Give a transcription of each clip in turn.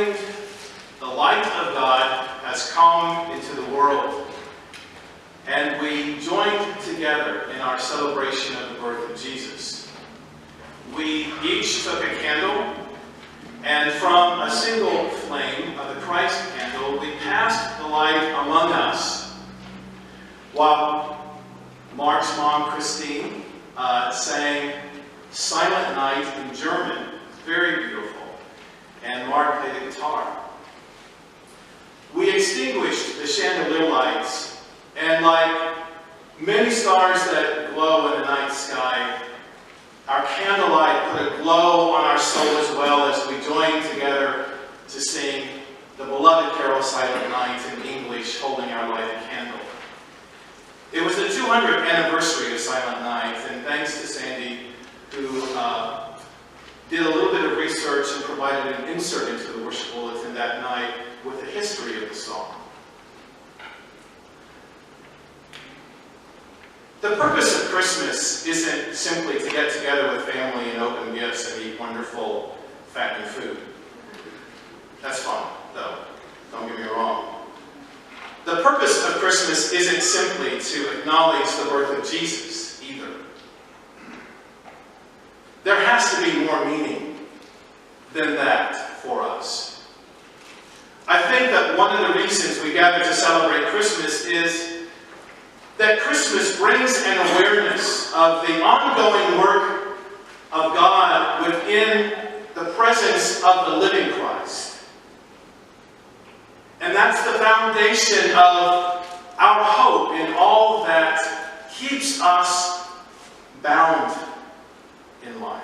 proclaimed, the light of God has come into the world. And we joined together in our celebration of the birth of Jesus. We each took a candle, and from a single flame of the Christ candle, we passed the light among us, while Mark's mom, Christine, sang Silent Night in German, very beautiful, and Mark played the guitar. We extinguished the chandelier lights, and like many stars that glow in the night sky, our candlelight put a glow on our soul as well as we joined together to sing the beloved carol Silent Night in English, holding our lighted candle. It was the 200th anniversary of Silent Night, and thanks to Sandy, who did a little bit of research and provided an insert into the worship bulletin that night with the history of the song. The purpose of Christmas isn't simply to get together with family and open gifts and eat wonderful, fattening food. That's fun, though. Don't get me wrong. The purpose of Christmas isn't simply to acknowledge the birth of Jesus, either. There has to be more meaning than that for us. I think that one of the reasons we gather to celebrate Christmas is that Christmas brings an awareness of the ongoing work of God within the presence of the living Christ. And that's the foundation of our hope in all that keeps us bound in life.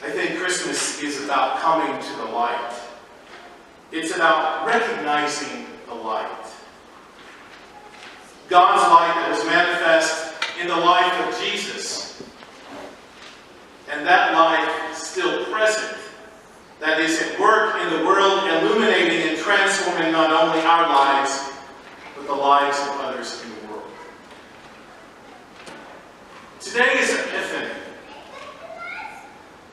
I think Christmas is about coming to the light. It's about recognizing the light. God's light that was manifest in the life of Jesus. And that light still present. That is at work in the world, illuminating and transforming not only our lives, but the lives of others in the world. Today is Epiphany.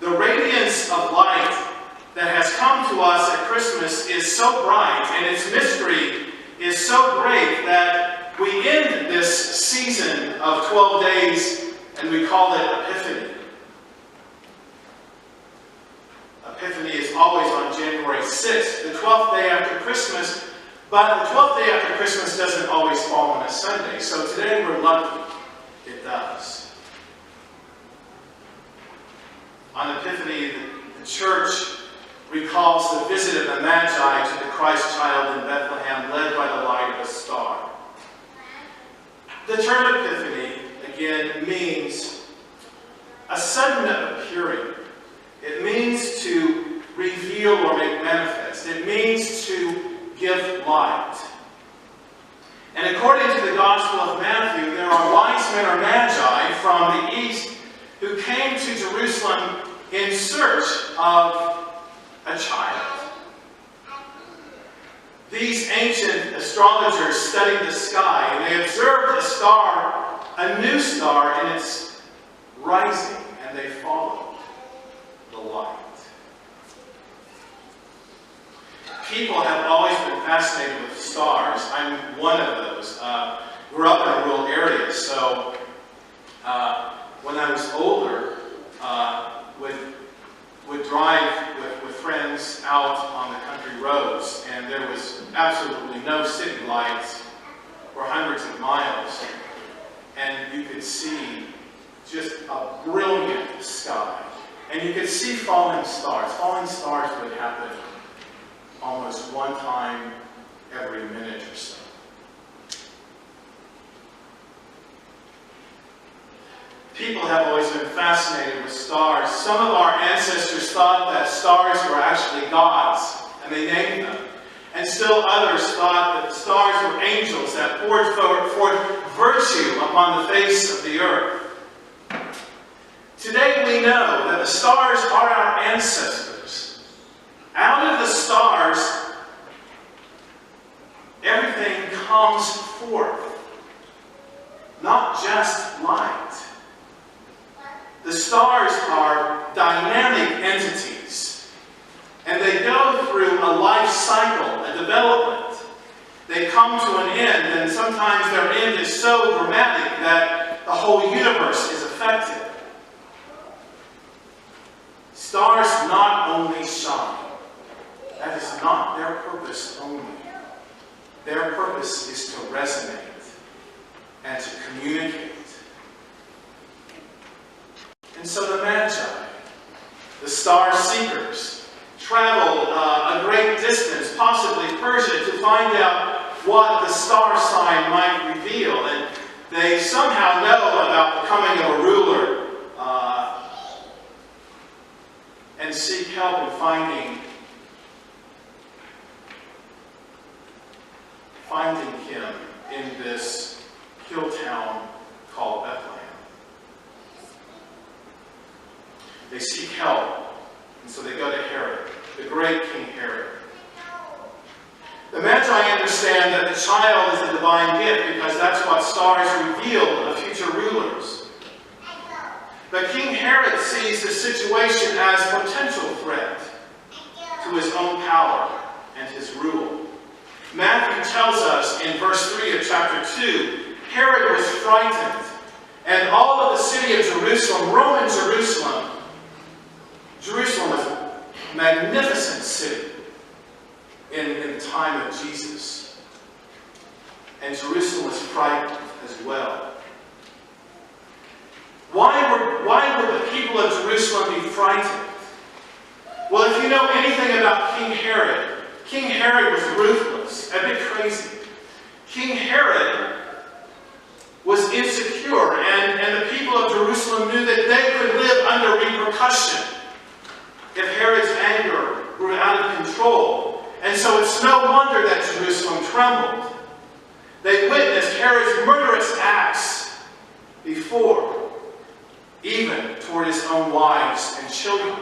The radiance of light that has come to us at Christmas is so bright, and its mystery is so great that we end this season of 12 days and we call it Epiphany. Epiphany is always on January 6th, the 12th day after Christmas, but the 12th day after Christmas doesn't always fall on a Sunday, so today we're lucky it does. On Epiphany, the church recalls the visit of the Magi to the Christ child in Bethlehem, led by the light of a star. The term Epiphany, again, means a sudden appearing. It means to reveal or make manifest. It means to give light. And according to the Gospel of Matthew, there are wise men or magi from the east who came to Jerusalem in search of a child. These ancient astrologers studied the sky, and they observed a star, a new star, in its rising, and they followed the light. People have always been fascinated with stars. I'm one of those. Grew up in a rural area, so when I was older, would drive with friends out on the country roads, and there was absolutely no city lights for hundreds of miles, and you could see just a brilliant sky, and you could see falling stars. Falling stars would happen almost one time every minute or so. People have always been fascinated with stars. Some of our ancestors thought that stars were actually gods, and they named them. And still others thought that the stars were angels that poured forth virtue upon the face of the earth. Today we know that the stars are our ancestors. Out of the stars, everything comes forth. Not just light, a life cycle, a development. They come to an end, and sometimes their end is so dramatic that the whole universe is affected. Stars not only shine. That is not their purpose only. Their purpose is to resonate and to communicate. And so the Magi, the star seekers, traveled a great distance, possibly Persia, to find out what the star sign might reveal. And they somehow know about the coming of a ruler and seek help in finding him in this hill town called Bethlehem. They seek help, and so they go to Herod, the great King Herod. The Magi understand that the child is a divine gift because that's what stars reveal of future rulers. But King Herod sees the situation as a potential threat to his own power and his rule. Matthew tells us in verse 3 of chapter 2, Herod was frightened, and all of the city of Jerusalem, Roman Jerusalem, Jerusalem was a magnificent city in the time of Jesus. And Jerusalem was frightened as well. Why would the people of Jerusalem be frightened? Well, if you know anything about King Herod was ruthless, a bit crazy. King Herod was insecure, and the people of Jerusalem knew that they could live under repercussion if Herod's anger grew out of control. And so it's no wonder that Jerusalem trembled. They witnessed Herod's murderous acts before, even toward his own wives and children.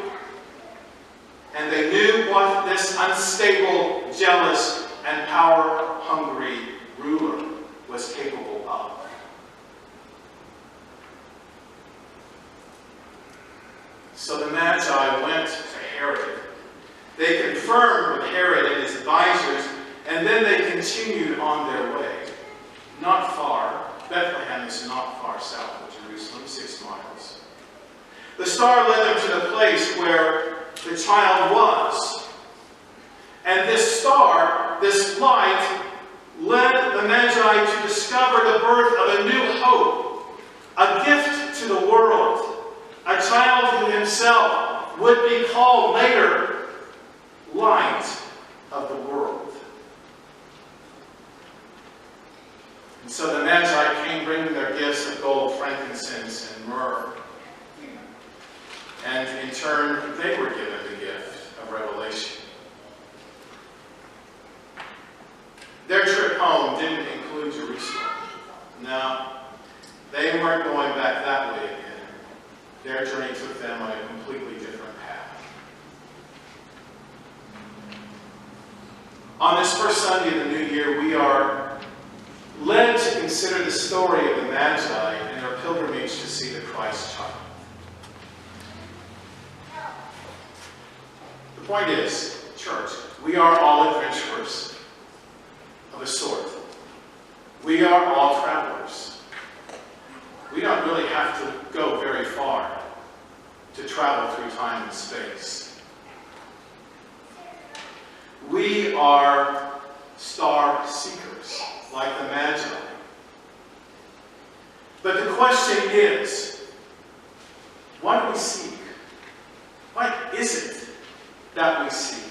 And they knew what this unstable, jealous, and power-hungry ruler was capable of. So the Magi went to Herod. They confirmed with Herod and his advisors, and then they continued on their way. Not far. Bethlehem is not far south of Jerusalem, 6 miles. The star led them to the place where the child was. And this star, this light, led the Magi to discover the birth of a new hope, a gift to the world, a child who himself would be called later Light of the world. And so the Magi came bringing their gifts of gold, frankincense, and myrrh. And in turn, they were given the gift of revelation. Their trip home didn't include Jerusalem. No, they weren't going back that way again. Their journey took them on a completely different path. On this first Sunday of the new year, we are led to consider the story of the Magi and their pilgrimage to see the Christ child. The point is, church, we are all adventurers of a sort. We are all travelers. We don't really have to go very far to travel through time and space. We are star seekers, like the Magi. But the question is, what do we seek? What is it that we seek?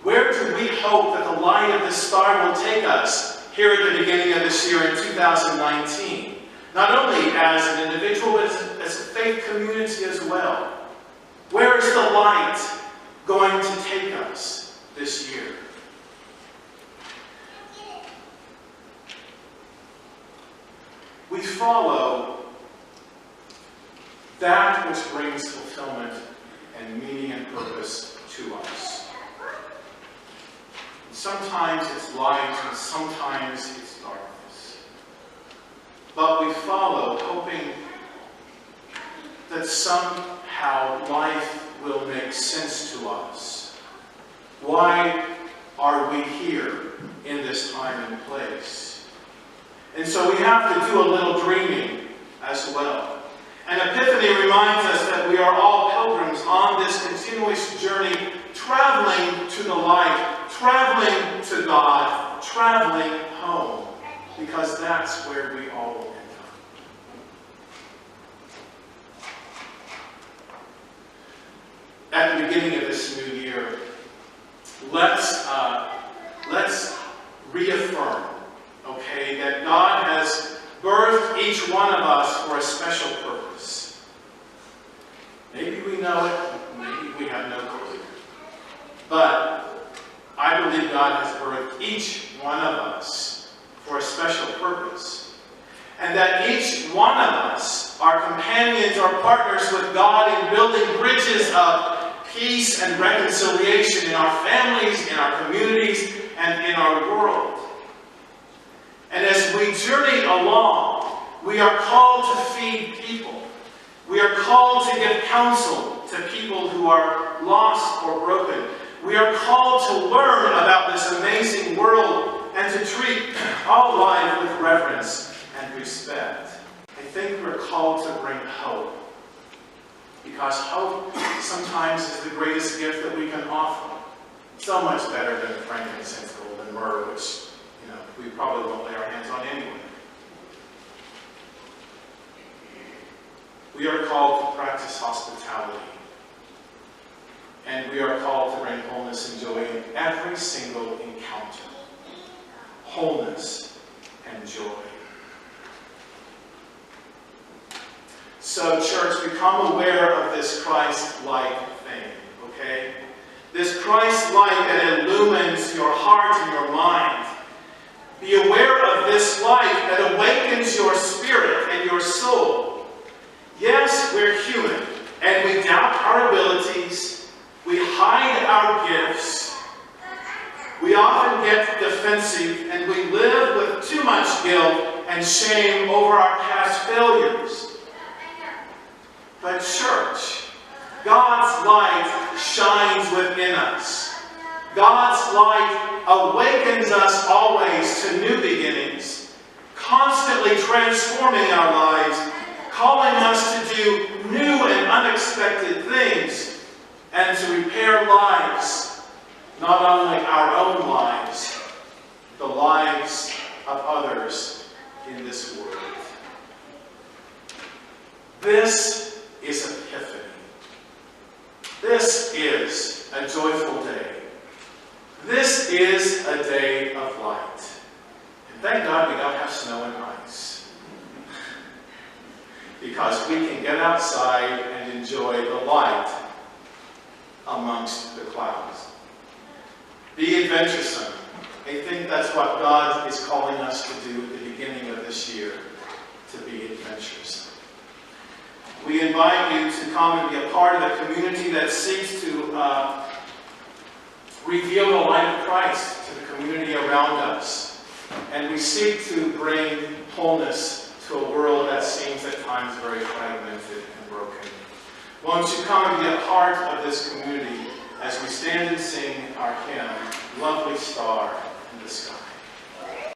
Where do we hope that the light of this star will take us here at the beginning of this year in 2019? Not only as an individual, but as a faith community as well. Where is the light going to take us this year? We follow that which brings fulfillment and meaning and purpose to us. Sometimes it's light and sometimes it's darkness. But we follow hoping that somehow life will make sense to us Why are we here in this time and place? And so we have to do a little dreaming as well. And Epiphany reminds us that we are all pilgrims on this continuous journey, traveling to the light, traveling to God, traveling home, because that's where we all end up. At the beginning of this new year, let's reaffirm, okay, that God has birthed each one of us for a special purpose. Maybe we know it, maybe we have no clue. But I believe God has birthed each one of us for a special purpose. And that each one of us are companions or partners with God in building bridges of peace and reconciliation in our families, in our communities, and in our world. And as we journey along, we are called to feed people. We are called to give counsel to people who are lost or broken. We are called to learn about this amazing world and to treat all life with reverence and respect. I think we're called to bring hope. Because hope sometimes is the greatest gift that we can offer. So much better than frankincense, gold, and myrrh, which, we probably won't lay our hands on anyway. We are called to practice hospitality. And we are called to bring wholeness and joy in every single encounter. Wholeness and joy. So, church, become aware of this Christ-like thing, okay? This Christ-like that illumines your heart and your mind. Be aware of this light that awakens your spirit and your soul. Yes, we're human, and we doubt our abilities. We hide our gifts. We often get defensive, and we live with too much guilt and shame over our past failures. But church, God's light shines within us. God's light awakens us always to new beginnings, constantly transforming our lives, calling us to do new and unexpected things, and to repair lives, not only our own lives, the lives of others in this world. This is Epiphany. This is a joyful day. This is a day of light. And thank God we don't have snow and ice. Because we can get outside and enjoy the light amongst the clouds. Be adventuresome. I think that's what God is calling us to do at the beginning of this year, to be adventurous. We invite you to come and be a part of the community that seeks to reveal the light of Christ to the community around us. And we seek to bring wholeness to a world that seems at times very fragmented and broken. Won't you come and be a part of this community as we stand and sing our hymn, Lovely Star in the Sky.